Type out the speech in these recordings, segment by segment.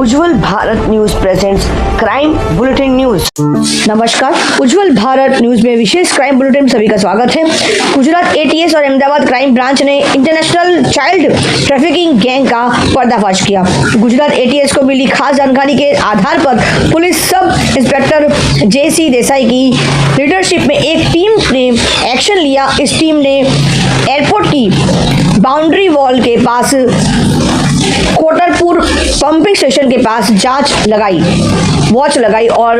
उज्जवल Bharat news presents crime bulletin news. नमस्कार, Ujjwal Bharat news में विशेष crime bulletin में सभी का स्वागत है। गुजरात एटीएस और अहमदाबाद क्राइम ब्रांच ने इंटरनेशनल चाइल्ड ट्रैफिकिंग गैंग का पर्दाफाश किया। गुजरात एटीएस को मिली खास जानकारी के आधार पर पुलिस सब इंस्पेक्टर जेसी देसाई की लीडरशिप में एक टीम ने एक्शन लिया। इस टीम ने एयरपोर्ट की बाउंड्री वॉल के पास कोटरपुर पंपिंग स्टेशन के पास वॉच लगाई और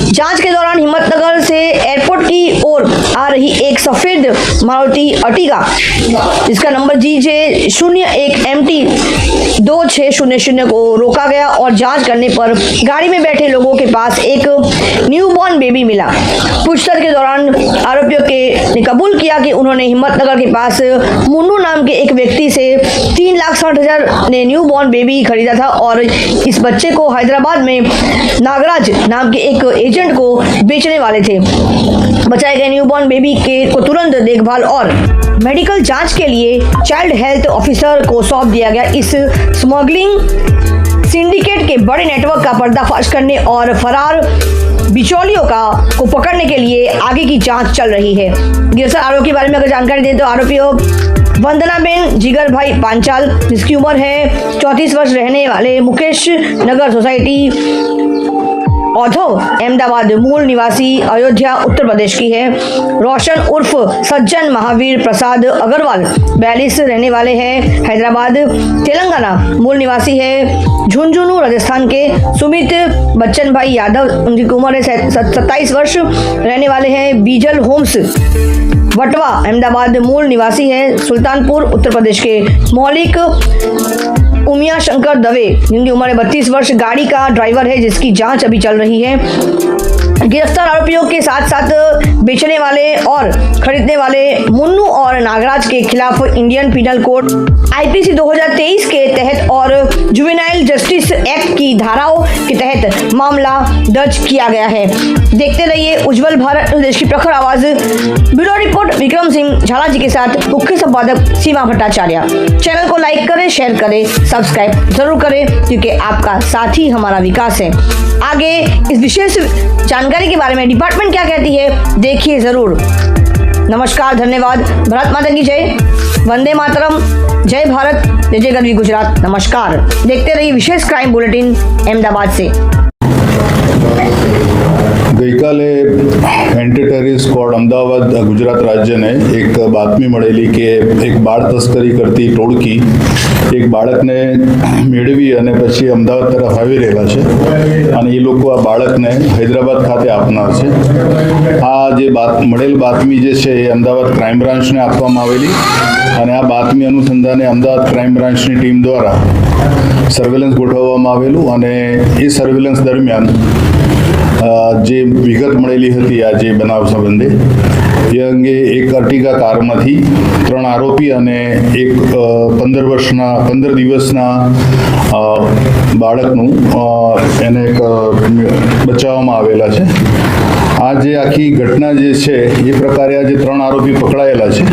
जांच के दौरान हिम्मतनगर से एयरपोर्ट की ओर आ रही एक सफेद मारुति अर्टिगा जिसका नंबर GJ 01 MT 2600 को रोका गया और जांच करने पर गाड़ी में बैठे लोगों के पास एक न्यूबॉर्न बेबी मिला। पूछताछ के दौरान आरोपियों ने कबूल किया कि उन्होंने हिम्मतनगर के पास मुन्नू नाम के एक व्यक्ति से 3,60,000 ने न्यूबॉर्न बेबी खरीदा था और इस बच्चे को हैदराबाद में नागराज नाम के एक एजेंट को बेचने वाले थे। बचाए गए न्यूबॉर्न बेबी को तुरंत देखभाल और मेडिकल जांच के लिए चाइल्ड हेल्थ ऑफिसर को सौंप दिया गया। इस स्मगलिंग सिंडिकेट के बड़े नेटवर्क का पर्दाफाश करने और फरार बिचौलियों को पकड़ने के लिए आगे की जांच चल रही है। गिरफ्तार आरोपी के बारे में अगर जानकारी दें तो आरोपियों वंदनाबेन जिगर भाई पांचाल जिसकी उम्र है 34 वर्ष, रहने वाले मुकेश नगर सोसाइटी औधव अहमदाबाद, मूल निवासी अयोध्या उत्तर प्रदेश की है। रोशन उर्फ सज्जन महावीर प्रसाद अग्रवाल 42, रहने वाले हैं हैदराबाद तेलंगाना, मूल निवासी है झुंझुनू राजस्थान के। सुमित बच्चन भाई यादव, उनकी उम्र है 27 वर्ष, रहने वाले हैं बीजल होम्स वटवा अहमदाबाद, मूल निवासी है सुल्तानपुर उत्तर प्रदेश के। मौलिक उमिया शंकर दवे, जिनकी उम्र है 32 वर्ष, गाड़ी का ड्राइवर है जिसकी जांच अभी चल रही है। गिरफ्तार आरोपियों के साथ साथ बेचने वाले और खरीदने वाले मुन्नू और नागराज के खिलाफ इंडियन पिनल कोड IPC 2023 के तहत और जुवेनाइल जस्टिस एक्ट की धाराओं के तहत मामला दर्ज किया गया है। देखते रहिए उज्जवल भारत, देश की प्रखर आवाज। ब्यूरो रिपोर्ट विक्रम सिंह झाला जी के साथ मुख्य संपादक सीमा भट्टाचार्य। चैनल को लाइक करें, शेयर करें, सब्सक्राइब जरूर करें क्योंकि आपका साथ ही हमारा विकास है। आगे इस विशेष जानकारी के बारे में डिपार्टमेंट क्या कहती है देखिए जरूर। नमस्कार, धन्यवाद। भारत माता की जय, वंदे मातरम, जय भारत, जय जय गरवी गुजरात। नमस्कार, देखते रहिए विशेष क्राइम बुलेटिन अहमदाबाद से। ગઈકાલે anti terrorist squad Ahmedabad Gujarat રાજ્યને એક બાતમી મળેલી કે એક બાળ તસ્કરી કરતી ટોળકી એક બાળકને મેળવી અને પછી અમદાવાદ તરફ આવી રહેલા છે અને એ લોકો આ બાળકને હૈદરાબાદ ખાતે આપનાર છે। આ જે મળેલ બાતમી જે છે એ અમદાવાદ ક્રાઇમ બ્રાન્ચને આપવામાં આવેલી અને આ બાતમી અનુસંધાને અમદાવાદ ક્રાઇમ બ્રાન્ચની ટીમ દ્વારા સર્વેલન્સ ગોઠવવામાં આવેલું અને એ સર્વેલન્સ દરમિયાન જે વિગત મળેલી હતી આ જે બનાવ સંબંધે એ અંગે એક અર્ટિગા કારમાંથી 3 આરોપી અને એક 15 દિવસના બાળકનું એને બચાવવામાં આવેલા છે। આ જે આખી ઘટના જે છે એ પ્રકારે આ જે 3 આરોપી પકડાયેલા છે,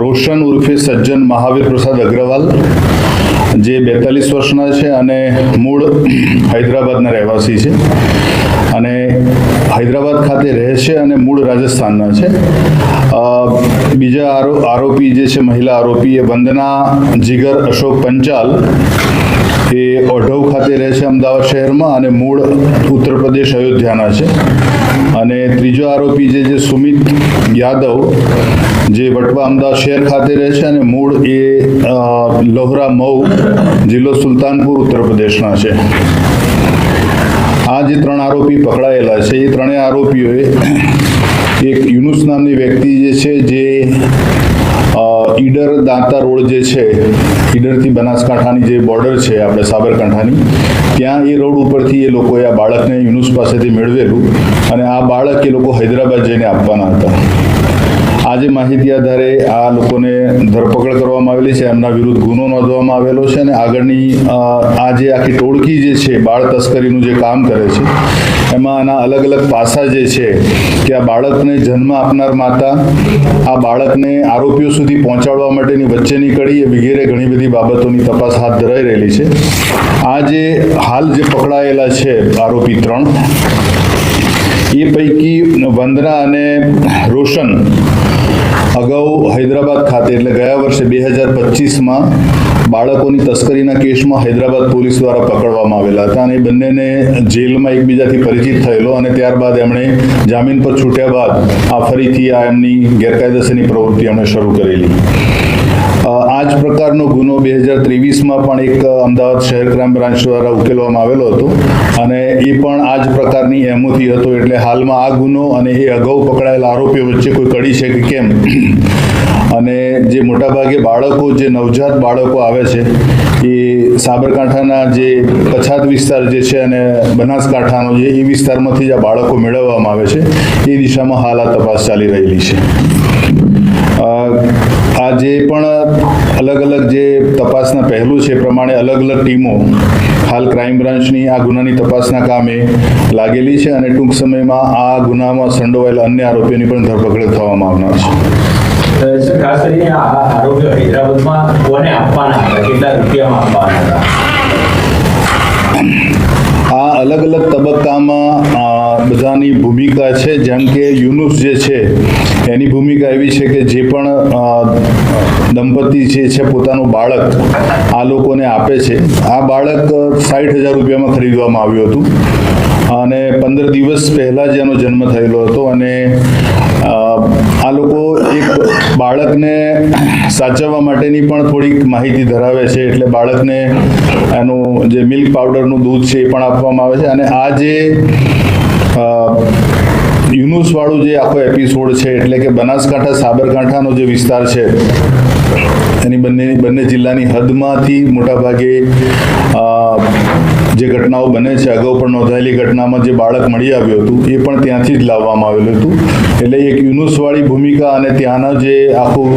રોશન ઉર્ફે સજ્જન મહાવીર પ્રસાદ અગ્રવાલ જે 42 વર્ષના છે અને મૂળ હૈદરાબાદના રહેવાસી છે અને હૈદરાબાદ ખાતે રહે છે અને મૂળ રાજસ્થાનના છે। બીજા આરોપી જે છે મહિલા આરોપી એ વંદના જીગર અશોક પંચાલ એ ઓઢવ ખાતે રહે છે અમદાવાદ શહેરમાં અને મૂળ ઉત્તર પ્રદેશ અયોધ્યાના છે અને ત્રીજો આરોપી જે સુમિત યાદવ જે વટવા અમદાવાદ શહેર ખાતે રહે છે અને મૂળ એ લોહરા મઉ જિલ્લો સુલતાનપુર ઉત્તર પ્રદેશના છે। આ જે 3 આરોપી પકડાયેલા છે એ 3 આરોપીઓએ એક યુનુસ નામની વ્યક્તિ જે છે જે ઈડર દાંતા રોડ જે છે, ઈડરથી બનાસકાંઠાની જે બોર્ડર છે આપણે સાબરકાંઠાની, ત્યાં એ રોડ ઉપરથી એ લોકોએ આ બાળકને યુનુસ પાસેથી મેળવેલું અને આ બાળક એ લોકો હૈદરાબાદ જઈને આપવાના હતા। આજે માહિતી આધારે આ લોકોને ધરપકડ કરવામાં આવેલી છે, એમના વિરુદ્ધ ગુનો નોંધવામાં આવેલો છે અને આગળની આ જે આખી ટોળકી જે છે બાળ તસ્કરીનું જે કામ કરે છે એમાં આના અલગ અલગ પાસા જે છે કે આ બાળકને જન્મ આપનાર માતા, આ બાળકને આરોપીઓ સુધી પહોંચાડવા માટેની વચ્ચેની કડી વગેરે ઘણી બધી બાબતોની તપાસ હાથ ધરાઈ રહેલી છે. આ જે હાલ જે પકડાયેલા છે આરોપી 3, એ પૈકી વંદના અને રોશન અગાઉ હૈદરાબાદ ખાતે એટલે ગયા વર્ષે 2025માં બાળકોની તસ્કરીના કેસમાં હૈદરાબાદ પોલીસ દ્વારા પકડવામાં આવેલા હતા અને બંનેને જેલમાં એકબીજાથી પરિચિત થયેલો અને ત્યારબાદ એમણે જામીન પર છૂટ્યા બાદ આ ફરીથી આ એમની ગેરકાયદેસરની પ્રવૃત્તિ એમણે શરૂ કરેલી. આ જ પ્રકારનો ગુનો 2023માં પણ એક અમદાવાદ શહેર ક્રાઇમ બ્રાન્ચ દ્વારા ઉકેલવામાં આવેલો હતો અને એ પણ આ જ પ્રકારની એમોથી હતો. એટલે હાલમાં આ ગુનો અને એ અગાઉ પકડાયેલા આરોપીઓ વચ્ચે કોઈ કડી છે કે કેમ, અને જે મોટાભાગે બાળકો, જે નવજાત બાળકો આવે છે એ સાબરકાંઠાના જે પછાત વિસ્તાર જે છે અને બનાસકાંઠાનો જે એ વિસ્તારમાંથી જ આ બાળકો મેળવવામાં આવે છે. એ દિશામાં હાલ આ તપાસ ચાલી રહેલી છે. આ જે પણ અલગ અલગ જે તપાસના પહેલું છે એ પ્રમાણે અલગ અલગ ટીમો હાલ ક્રાઇમ બ્રાન્ચની આ ગુનાની તપાસના કામે લાગેલી છે અને ટૂંક સમયમાં આ ગુનામાં સંડોવાયેલા અન્ય આરોપીઓની પણ ધરપકડ થવામાં આવનાર છે. સર, ખાસ કરીને આ આરોપીઓ હૈદરાબાદમાં કોને આપવાના હતા, કેટલા રૂપિયામાં આપવાના હતા? આ અલગ અલગ તબક્કામાં બધાની ભૂમિકા છે. જેમ કે યુનુસ જે છે એની ભૂમિકા એવી છે કે જે પણ દંપતી જે છે પોતાનું બાળક આ લોકોને આપે છે. આ બાળક 60,000 રૂપિયામાં ખરીદવામાં આવ્યું હતું અને 15 દિવસ પહેલાં જ એનો જન્મ થયેલો હતો અને આ લોકો એક બાળકને સાચવવા માટેની પણ થોડીક માહિતી ધરાવે છે. એટલે બાળકને એનું જે મિલ્ક પાવડરનું દૂધ છે એ પણ આપવામાં આવે છે અને આ જે યુનુસવાળું જે આખો એપિસોડ છે એટલે કે બનાસકાંઠા સાબરકાંઠાનો જે વિસ્તાર છે એની બંને જિલ્લાની હદમાંથી મોટાભાગે જે ઘટનાઓ બને છે, અગાઉ પણ નોંધાયેલી ઘટનામાં જે બાળક મળી આવ્યું હતું એ પણ ત્યાંથી જ લાવવામાં આવેલું હતું. એટલે એક યુનુસવાળી ભૂમિકા અને ત્યાંના જે આખું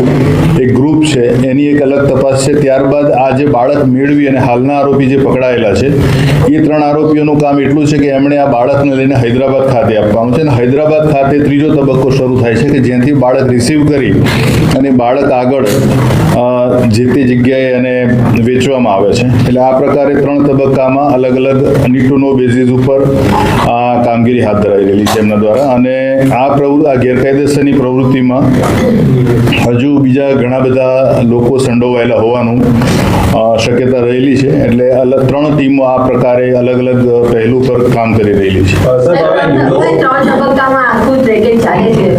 એક ગ્રુપ છે એની એક અલગ તપાસ છે. ત્યારબાદ આ જે બાળક મેળવી અને હાલના આરોપી જે પકડાયેલા છે એ 3 આરોપીઓનું કામ એટલું છે કે એમણે આ બાળકને લઈને હૈદરાબાદ ખાતે આપવાનું છે અને હૈદરાબાદ ખાતે ત્રીજો તબક્કો શરૂ થાય છે કે જ્યાંથી બાળક રિસીવ કરી અને બાળક આગળ જે તે જગ્યાએ એને વેચવામાં આવે છે. એટલે આ પ્રકારે 3 તબક્કામાં અલગ અલગ નીડ ટુ નો બેઝિસ ઉપર આ કામગીરી હાથ ધરાઈ રહેલી છે એમના દ્વારા અને આ ગેરકાયદેસરની પ્રવૃત્તિમાં હજુ બીજા ઘણા બધા લોકો સંડોવાયેલા હોવાનું શક્યતા રહેલી છે. એટલે 3 ટીમો આ પ્રકારે અલગ અલગ પહેલું પર કામ કરી રહેલી છે.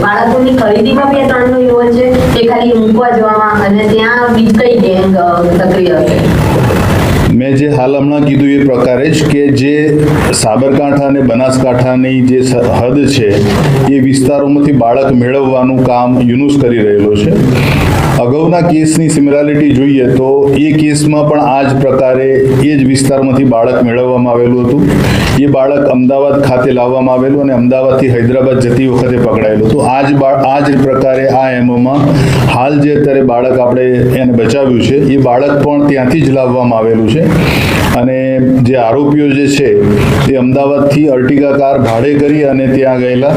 બાળકોની ખરીદીમાં બી 3નો ઇન્વોલ્વ છે કે ખાલી મૂકવા જવામાં અને ત્યાં બીજ કઈ ગેંગ સક્રિય છે? મેં જે હાલ હમણાં કીધું એ પ્રકારે જ કે જે સાબરકાંઠા અને બનાસકાંઠાની જે હદ છે એ વિસ્તારોમાંથી બાળક મેળવવાનું કામ યુનુસ કરી રહેલો છે. અગાઉના કેસની સિમિલારિટી જોઈએ તો એ કેસમાં પણ આ જ પ્રકારે એ જ વિસ્તારમાંથી બાળક મેળવવામાં આવેલું હતું. એ બાળક અમદાવાદ ખાતે લાવવામાં આવેલું અને અમદાવાદથી હૈદરાબાદ જતી વખતે પકડાયેલું હતું. આ જ પ્રકારે આ એમોમાં હાલ જે અત્યારે બાળક આપણે એને બચાવ્યું છે એ બાળક પણ ત્યાંથી જ લાવવામાં આવેલું છે અને જે આરોપીઓ જે છે એ અમદાવાદથી અર્ટિગા કાર ભાડે કરી અને ત્યાં ગયેલા.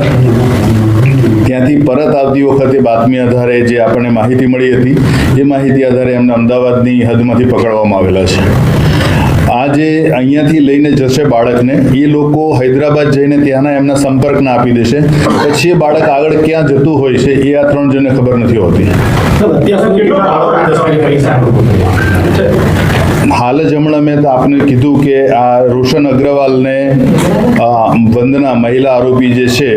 ત્યાંથી પરત આવતી વખતે બાતમી આધારે જે આપણને માહિતી મળી હતી એ માહિતી આધારે એમને અમદાવાદની હદમાંથી પકડવામાં આવેલા છે. આ જે અહીંયાથી લઈને જશે બાળકને એ લોકો હૈદરાબાદ જઈને ત્યાંના એમના સંપર્કને આપી દેશે. પછી એ બાળક આગળ ક્યાં જતું હોય છે એ આ 3 જણને ખબર નથી હોતી. હાલ જ હમણાં મેં આપને કીધું કે આ રોશન અગ્રવાલને વંદના મહિલા આરોપી જે છે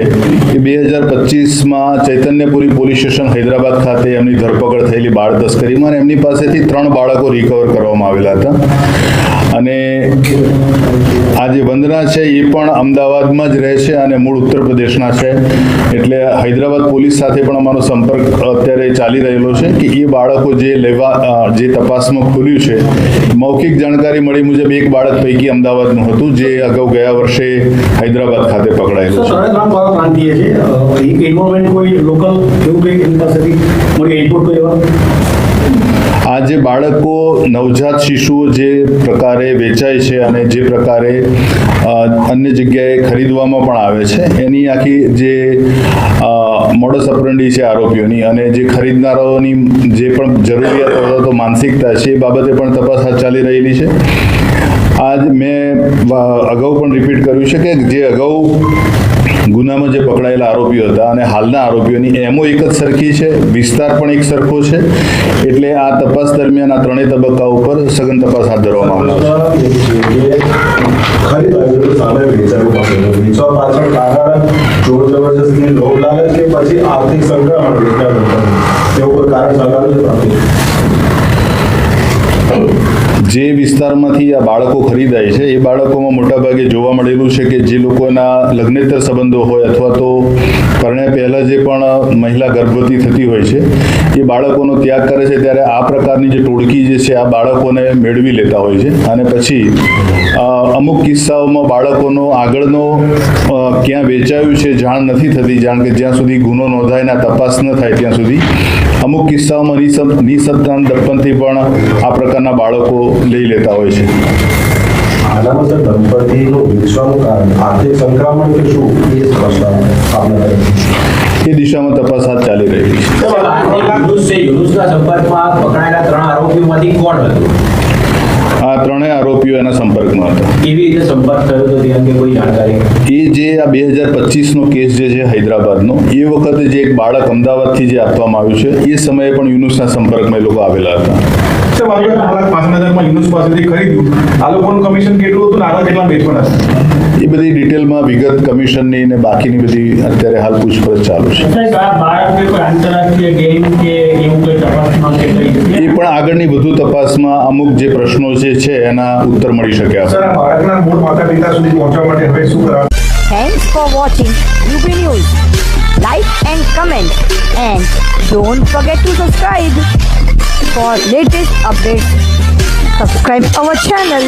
એ 2025માં ચૈતન્યપુરી પોલીસ સ્ટેશન હૈદરાબાદ ખાતે એમની ધરપકડ થયેલી બાળ તસ્કરીમાં એમની પાસેથી 3 બાળકો રિકવર કરવામાં આવેલા હતા. અને આ જે વંદના છે એ પણ અમદાવાદમાં જ રહે છે અને મૂળ ઉત્તર પ્રદેશના છે. એટલે હૈદરાબાદ પોલીસ સાથે પણ અમારો સંપર્ક અત્યારે ચાલી રહેલો છે કે એ બાળકો જે તપાસમાં ખુલ્યું છે, મૌખિક જાણકારી મળી મુજબ એક બાળક પૈકી અમદાવાદનું હતું જે અગાઉ ગયા વર્ષે હૈદરાબાદ ખાતે પકડાયેલું છે. આ જે બાળકો નવજાત શિશુઓ જે પ્રકારે વેચાય છે અને જે પ્રકારે અન્ય જગ્યાએ ખરીદવામાં પણ આવે છે, એની આખી જે મોડસ ઓપરેન્ડી છે આરોપીઓની અને જે ખરીદનારાઓની જે પણ જરૂરિયાત અથવા તો માનસિકતા છે એ બાબતે પણ તપાસ હાથ ચાલી રહેલી છે. આજ મેં અગાઉ પણ રિપીટ કર્યું છે કે જે અગાઉ ગુનામાં જે પકડાયેલા આરોપીઓ હતા અને હાલના આરોપીઓની એમો એક જ સરખી છે, વિસ્તાર પણ એક સરખો છે. એટલે આ તપાસ દરમિયાન આ ત્રણેય તબક્કા ઉપર સઘન તપાસ હાથ ધરવામાં આવશે. જે વિસ્તારમાંથી આ બાળકો ખરીદાય છે એ બાળકોમાં મોટાભાગે જોવા મળેલું છે કે જે લોકોના લગ્નેતર સંબંધો હોય અથવા તો પરણ્યા પહેલાં જે પણ મહિલા ગર્ભવતી થતી હોય છે એ બાળકોનો ત્યાગ કરે છે, ત્યારે આ પ્રકારની જે ટોળકી જે છે આ બાળકોને મેળવી લેતા હોય છે અને પછી અમુક કિસ્સાઓમાં બાળકોનો આગળનો ક્યાં વેચાયું છે જાણ નથી થતી, જાણ કે જ્યાં સુધી ગુનો નોંધાયને તપાસ ન થાય ત્યાં સુધી. અમુક કિસ્સાઓમાં નિસંતાન દંપતી પણ આ પ્રકારના બાળકો લઈ લેતા હોય છે. આનામાં સર દંપતીનું વેચવાનું કારણ આર્થિક સંક્રમણ કે શું એ એ દિશામાં તપાસ હાથ ચાલી રહી છે. યુનુસના સંપર્કમાં પકડાયેલા 3 આરોપીઓમાંથી કોણ હતું? આ ત્રણેય આરોપીઓ એના સંપર્કમાં હતા. કેવી રીતે સંપર્ક થયો હતો તે અંગે કોઈ જાણકારી? એ જે આ 2025નો કેસ જે છે હૈદરાબાદનો, એ વખતે જે એક બાળક અમદાવાદથી જે આપવામાં આવ્યું છે એ સમયે પણ યુનુસના સંપર્કમાં એ લોકો આવેલા હતા. યુનુસ પાસેથી ખરીદ્યું, આ લોકોનું કમિશન કેટલું હતું, નાના કેટલા વેચવાના એ બધી ડિટેલમાં વિગત કમિશનની ને બાકીની બધી અત્યારે હાલ પૂછપરછ ચાલુ છે. એ પણ આગળની વધુ તપાસમાં અમુક જે પ્રશ્નો છે એના ઉત્તર મળી શક્યા. બાળકના મૂળ માતા પિતા સુધી પહોંચવા માટે હવે શું કરવા? Thanks for watching UP News. Like and comment and don't forget to subscribe for latest updates. Subscribe our channel.